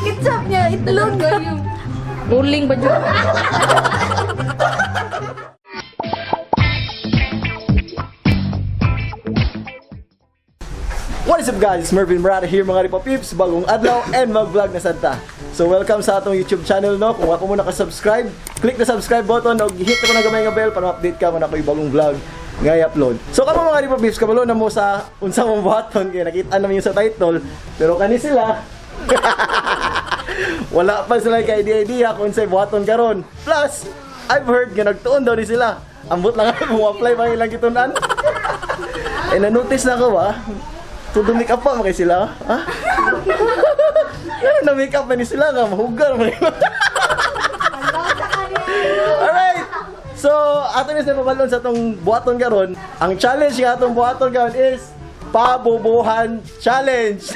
Ketchup niya, itlog. Uling ba dyan? What is up guys? It's Mervin Murata here mga Ripa Peeps, bagong adlaw and mag-vlog na santa. So welcome sa atong YouTube channel no. Kung ako mo naka-subscribe, click the subscribe button o hit ko na gamay nga bell para ma-update ka kung ako'y bagong vlog nga i-upload. So kamo mga Ripa Peeps, kabalo na mo sa unsang mong button kaya nakita namin yung sa title. Pero kani sila wala pa sila kay idea kung sa'y button karon. Plus, I've heard nga nagtuon daw ni sila. Ambot lang ako kung apply pa ilang gitunan. Eh na-notice na ko todo make up pa makay sila, ha? Na make up pa ni sila nga mahugar mo. Alright. So, ato ni sa pabalon sa atong buhaton karon. Ang challenge nga atong buhaton karon is pabubuhan challenge.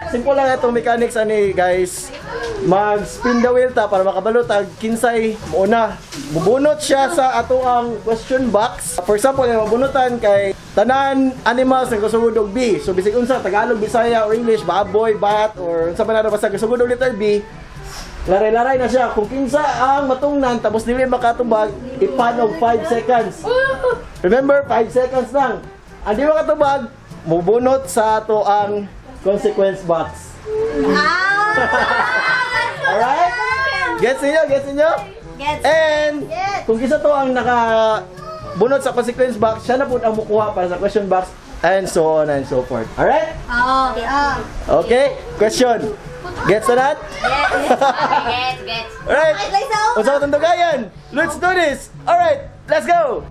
Simple lang itong mechanics ani guys. Mag-spin the wheel ta para makabalot tag kinsay muna. Bubunot siya sa ato ang question box. For example, yung mabunutan kay tanan animals ng kasugod og B. So bisig unsa Tagalog, Bisaya or English, baboy, bat or unsa man na basta kasugod og letter B. Laray-laray na siya. Kung kinsa ang matungnan tapos dili makatubag, ipan og 5 seconds. Remember, 5 seconds lang. Ang di makatubag, mubunot sa ato ang consequence box. Alright? Gets niyo? Gets niyo? Gets. And kung kisa to ang nakabunot sa consequence box, siya na po ang mukuha para sa question box and so on and so forth. Alright? Okay? Question. Gets na that? Gets. Alright. Unsa itong dugayan? Let's do this. Alright. Let's go.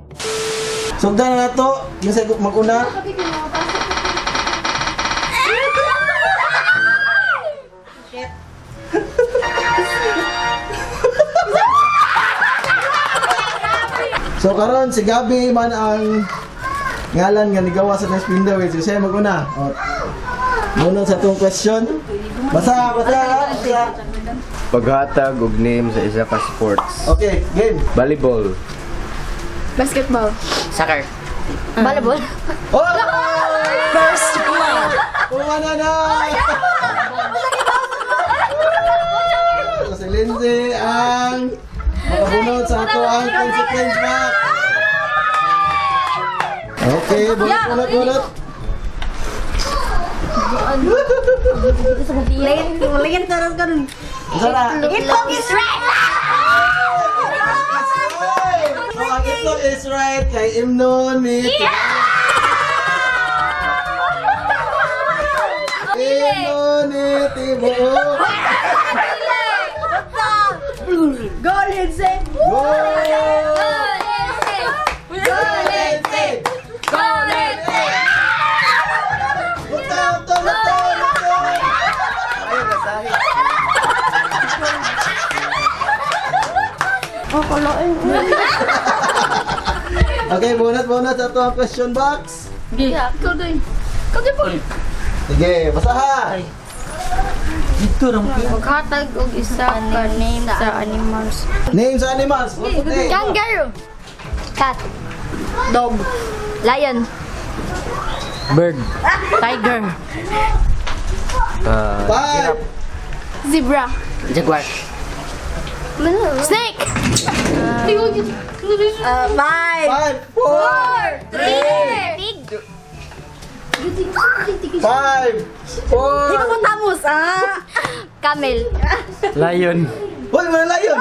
Sugdan na to. Kinsa mag-una? So karon si Gabi man ang ngalan nga nigawa sa spin the wheel. So siya mag-una. Muna sa itong question. Basa. Paghatag og name sa isa ka sports. Okay, game. Volleyball. Basketball. Soccer. Volleyball. Oh! First blood. Kuha na! So si Lindsay ang makabunod sa ato ang consequence box. Okay, bunot. Layan tarong ganun. Sana. Itlog is red! So ang itlog is right kay Imnon ni Tibo. Go, Lindsay! Go! Okay, bunot sa ito ang question box. Sige, basaha. Maghatag og isa ka name sa animals. Name sa animals. Kangaroo. Cat. Dog. Lion. Bird. Tiger. Five. Zebra. Jaguar. Snake. Five! 5, 4, 3. Pig. 5, 4. Sino mo tamos, Camel. Lion. Hoy, wala layon.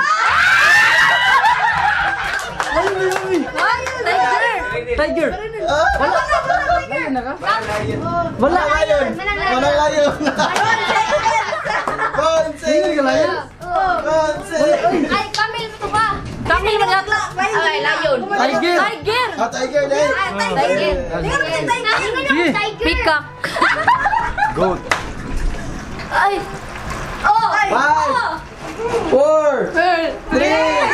Tiger. Wala layon. Wala layon. Konse. Konse. Ay, camel mo to ba? Camel mo lahat. Ay, lion. Tiger. Tiger. Tiger din. Tiger. Peacock. Goat. Ay. 5, 4, 3.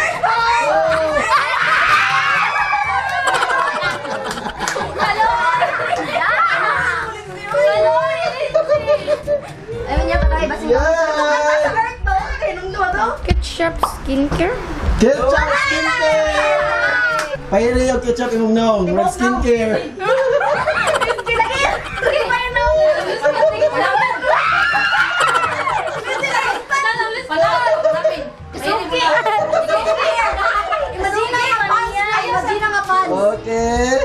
Ketchup skincare. Ketchup skincare. Pahiri yung ketchup imong naong. Murag skincare. Okay.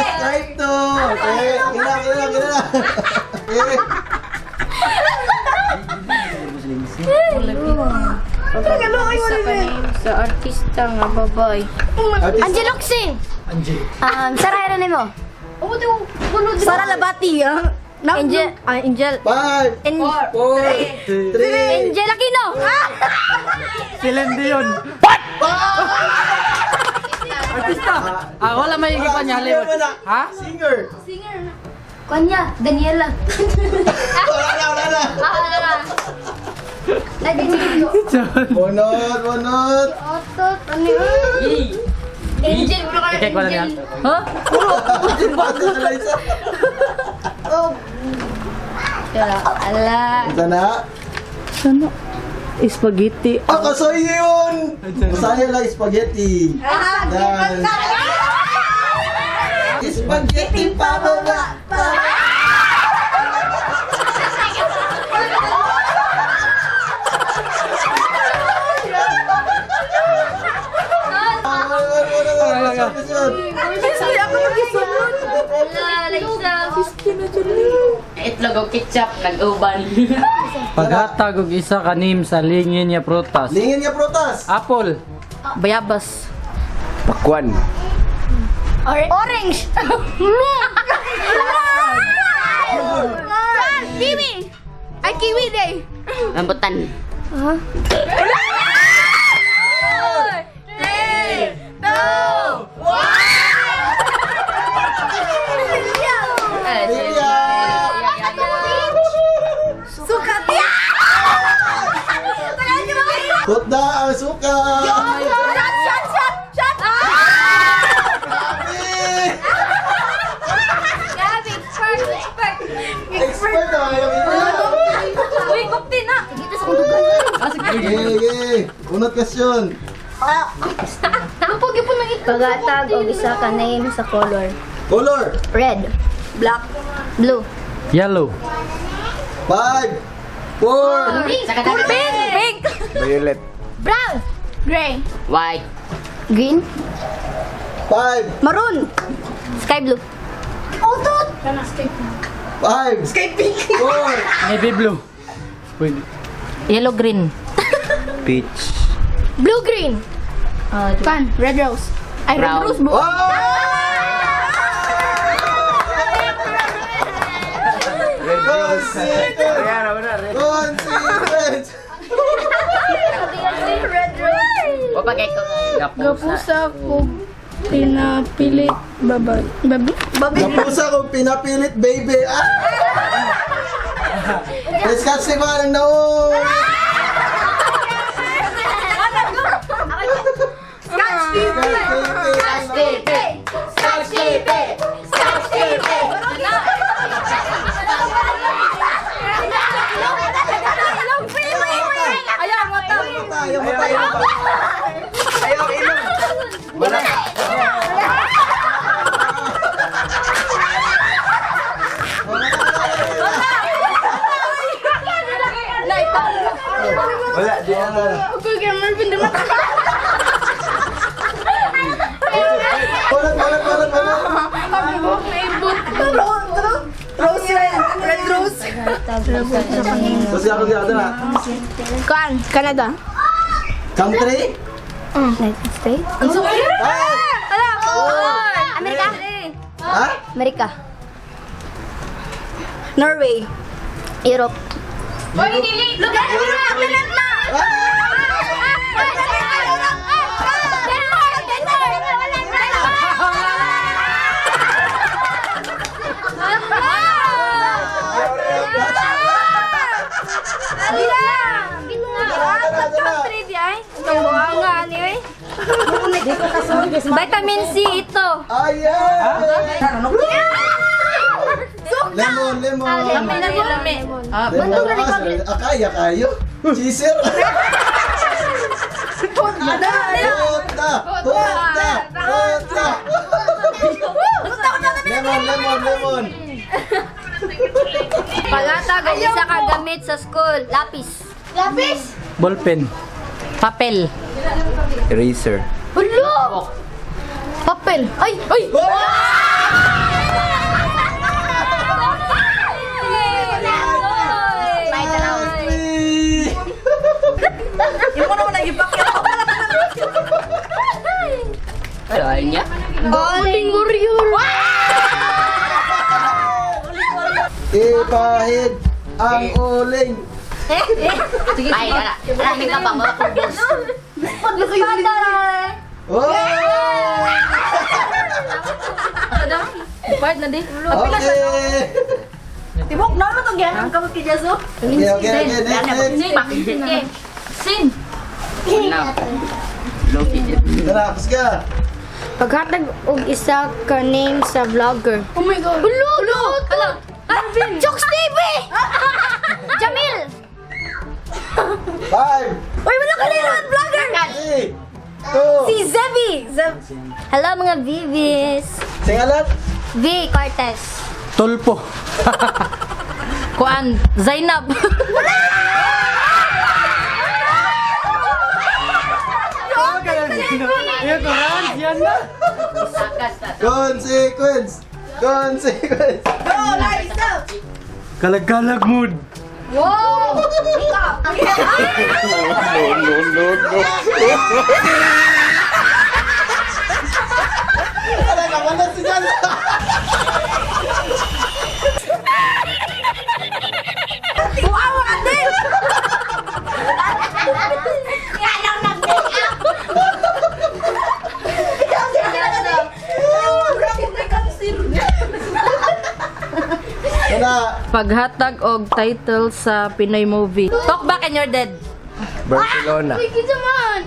Strike to. Okay. Gila. Okay. Sa artista nga, babay. Artist. Angel Oxing. Anjay. Sarah Heron mo. Sarah Labati. Angel. Angel. 5, Angel 4, 3. Aquino. Silen Dion. Artista. Ah, wala may igipan niya Hollywood. Ha? Singer. Kanya, Daniela. Wala na. Lagi niyo. Bunot. Otot, ano yun? Angel, bro ka Ikek wala niya. Ha? Ala. Ito na. Spaghetti. Kasoy yun! Masaya lang spaghetti. Yan. Spaghetti pababa. Itlog o ketchup, nag-uban. Paghatag og isa kanim sa lingin niya prutas. Lingin niya prutas. Apple. Bayabas. Pakwan. Orange. Kiwi. Ay, kiwi day. Rambutan. Sukat. Tutda ang suka. Shot. Gabi. Expert. Expert na yung Uy, kupti na. Okay. Unat question. Pagatag o isa ka name sa color. Color. Red. Black. Blue. Yellow. 5, 4, Pink. Violet. Brown. Gray. White. Green. 5, Maroon. Sky blue. Otot. 5, Sky pink. 4, Navy blue. Pwede. Yellow green. Peach. Blue green. Kan. Red rose. Ay, Brown. red rose. Blue. Consistent. Red rose. O pagay ko. Gapusa ko pinapilit baby. Napusa kong pinapilit, baby. Let's catch the ball now. Ayaw ilong. Wala. Wala, di ano. Rose red rose. Kasi ako dito na. Kan, Canada. Country? United States. Amerika. Ha? Amerika. Norway. Europe. Lugar Vitamin C ito. Ayan! Lemon. Lami na mo, lami. Lemon. Kaya kayo. Cheeser. Puta. Lemon. Paghatag ang isa ka gamit sa school. Lapis. Lapis? Ballpen. Papel. Eraser. Hulo! Papel. Ay! Yung mo naman nag-ipakit. Ay niya. Aling warrior! Ipahid ang uling. Sige, ay, marami ka pa mga kubos. Oh! Part na di. Okay. Tibok na mo itong yan. Ang kamot kay Jaso. Okay. Next. Sin. Tara, pasga. Paghatag og isa ka name sa vlogger. Oh my God! Hulo! Hello. Jokes TV! Jamil! 5, Uy, wala ka nila vlogger! 3, 2, Si Zebi! Hello mga Vivis! singalan? V. Cortez. Tulpo. Kuan. Zainab. Yan ko ran, yan na. Consequence. Kalag-kalag mood. Wow! Wala ka, wala sinyal. Buawa ka din! Yan ang nag-make up! Wala. Paghatag og title sa Pinoy movie. Talk back and you're dead. Barcelona. Uy, kita man!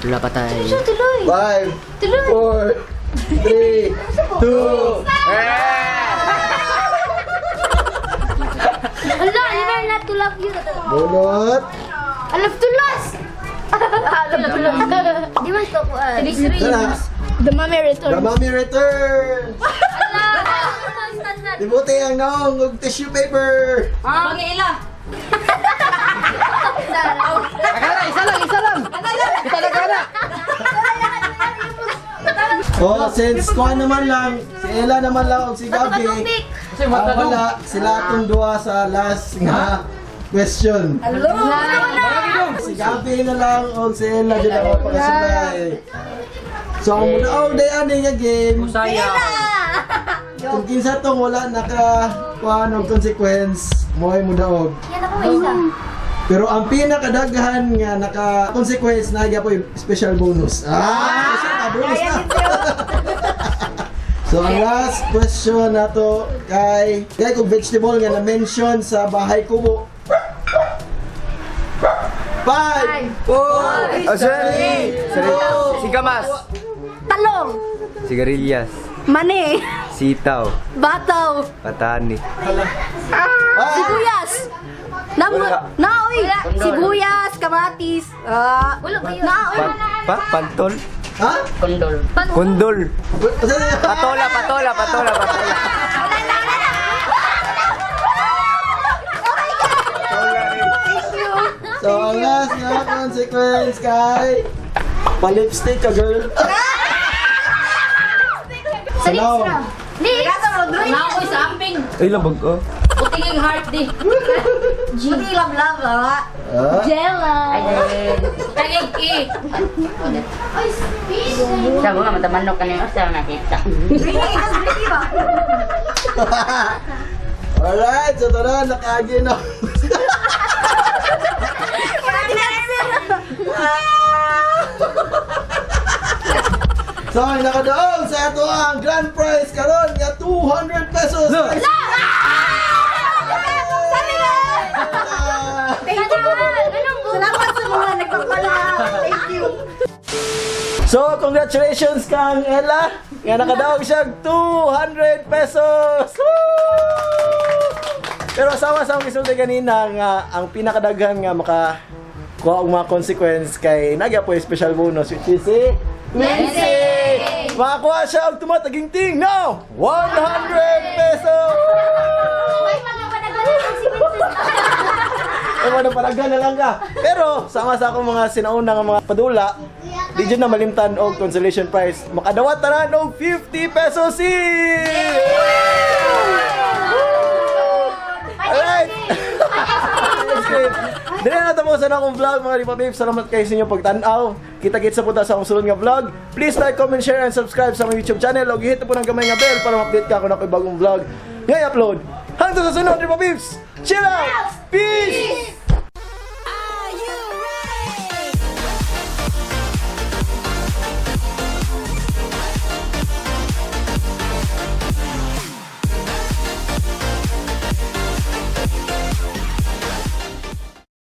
Wala pa tayo. Siya, tuloy! 5, Tuloy! 4, 3, 2. Hala, never not to love you. Bunot. I love to last! Di ba ito ko? Tara. The mommy returns. The mommy return. Dibuti ang naong og tissue paper. Pangila. Oh, since kuha naman lang, si Ella naman lang o si Gabi, wala sila atong duha sa last nga question. Si Gabi na lang o si Ella din ako pagkasulay. So, ang muna, day ani nga game. Musaya. Kung kinsa tong wala naka og consequence, mo'y mudaog. Yan ako may isa. Pero ang pinakadaghan nga naka-consequence na po yung special bonus. Special bonus na. So ang last question na to kay kung vegetable nga na-mention sa Bahay Kubo. 5, 4, 3, Sigamas. Talong! Sigarilyas. Mani! Sitaw. Bataw! Patani. Sibuyas! Naoy! Sibuyas, kamatis. Wala ba yun? Naoy! Pantol. Ha? Kundol. Basta na yan. Patola. So ang last nga consequence kay pa-lipstick ka girl. Sa lips Salaw. na. Lips! Nakoy sa amping. Ay, labag ko. Putinging heart di. Puting love ha. Jella! Kayag i. Sabi nga, matamanok ka niyo sa nakita. Alright, so tara, nakaagi na. So, ang nakadaog sa ato ang grand prize karon nga 200 pesos. Salamat sa mga nagpapala. Thank you. So, congratulations kang Ella. Nga nakadaog siya 200 pesos! Woo! Pero sama-sama gisulti kanina nga ang pinakadaghan nga makakuha og mga consequence kay nagya po yung special bonus which is si Lindsay! Makakuha siya og tumataginting now 100 pesos! Ay, mga napalagan na lang ka. Pero, sama sa akong mga sinaunang mga padula, di dyan na malimtan og consolation prize. Makadawat tanan og 50 pesos each! Alright! Dili na tapusan akong vlog mga Lipa Babes. Salamat kayo sa inyong pagtanaw. Kita-kits sa puta sa akong sunod nga vlog. Please like, comment, share, and subscribe sa akong YouTube channel. Og hit po ng gamay nga bell para ma-update ka kung ako'y bagong vlog ngayon upload. Hanggang sa sunod Lipa Babes! Chill out! Peace!